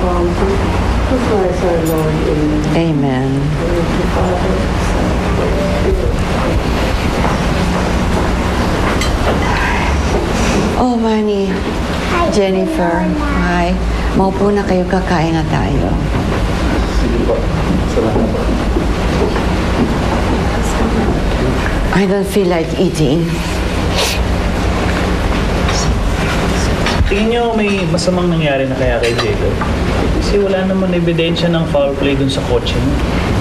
bounty. Who bless our Lord. Amen. Amen. Thank you, Father, Son, Oh, Manny. Jennifer. Hi. Maupo na kayo, kakain na tayo. Sige po. Salamat po. I don't feel like eating. Tingin niyo may masamang nangyari na kaya kay Jacob? Kasi wala naman ebidensya ng foul play dun sa kotse niya.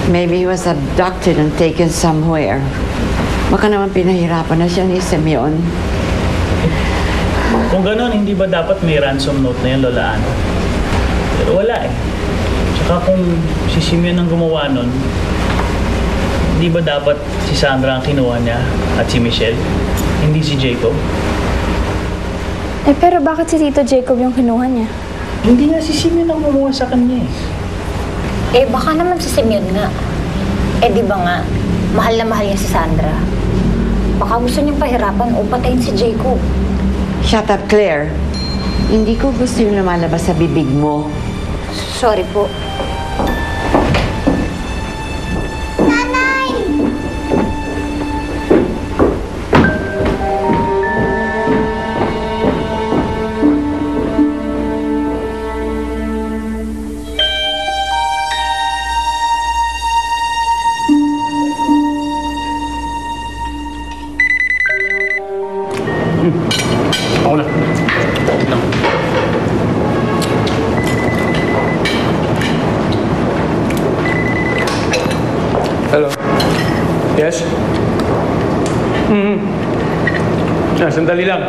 Maybe he was abducted and taken somewhere. Baka naman pinahirapan na siya ni Simeon. Kung gano'n, hindi ba dapat may ransom note na yan, Lola Ana? Pero wala eh. Tsaka kung si Simeon ang gumawa nun, hindi ba dapat si Sandra ang kinuha niya at si Michelle? Hindi si Jacob? Eh, pero bakit si Tito Jacob yung kinuha niya? Hindi nga si Simeon ang gumawa sa kanya eh. Eh, baka naman si Simeon nga. Eh, di ba nga, mahal na mahal niya si Sandra. Baka gusto niyang pahirapan o patayin si Jacob. Shut up, Claire. Hindi ko gusto yung lumalabas sa bibig mo. Sorry po. Ako na. Hello. Yes? Sandali lang.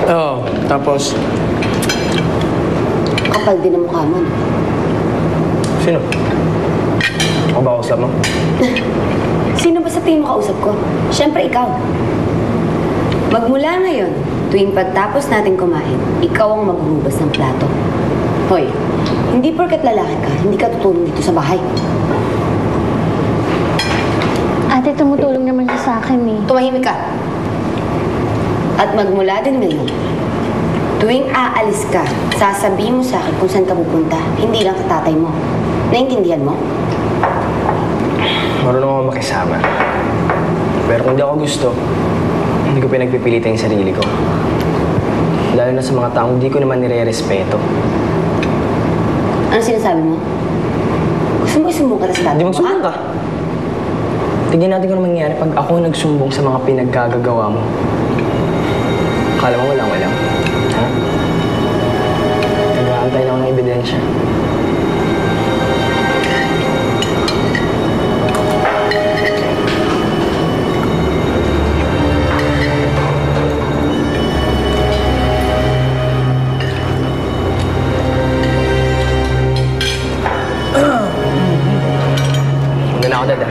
Oo, tapos... Kapal din ang mukha mo. Sino? Ako ba kausap mo? Sino ba sa tingin mo kausap ko? Siyempre ikaw. Magmula ngayon, tuwing pagtapos natin kumain, ikaw ang maghuhugas ng plato. Hoy, hindi porket lalaki ka, hindi ka tutulong dito sa bahay. Ate, tumutulong naman siya sa akin eh. Tumahimik ka. At magmula din ngayon, tuwing aalis ka, sasabihin mo sa akin kung saan ka pupunta, hindi lang sa tatay mo. Naintindihan mo? Marunong ako makisama. Pero kung di ako gusto, hindi ko pinagpipilitan yung sarili ko. Lalo na sa mga taong di ko naman nire-respeto. Ano sinasabi mo? Gusto mo isumbong ka na sa tatay Hindi mo, magsumbong ka. Tignan natin kung ano mangyayari pag ako nagsumbong sa mga pinaggagawa mo. Akala mo walang-walang? Ha? Nag-aantay na ako ng ebidensya. Muna na ako, Dada.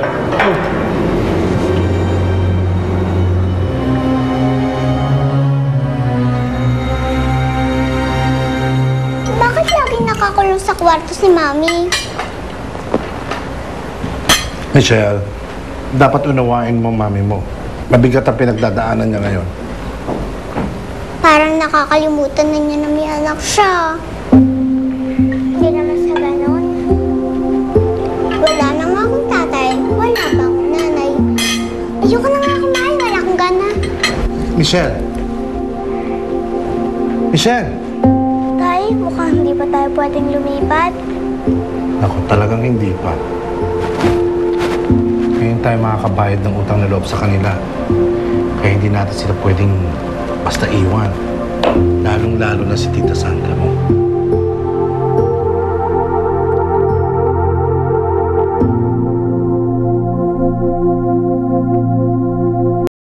Bakit laging nakakulong sa kwarto si Mami? Michelle, dapat unawain mo mami mo. Mabigat ang pinagdadaanan niya ngayon. Parang nakakalimutan na niya na may anak siya. Hindi naman sa ganon. Wala na nga akong tatay, wala pa akong nanay. Ayoko na nga kumain, wala akong gana. Michelle! Michelle! Tay, mukhang hindi pa tayo pwedeng lumipat. Ako, talagang hindi pa. Ngayon tayo makakabayad ng utang na loob sa kanila. Kaya hindi natin sila pwedeng basta iwan. Lalong-lalo na si Tita Sandra mo.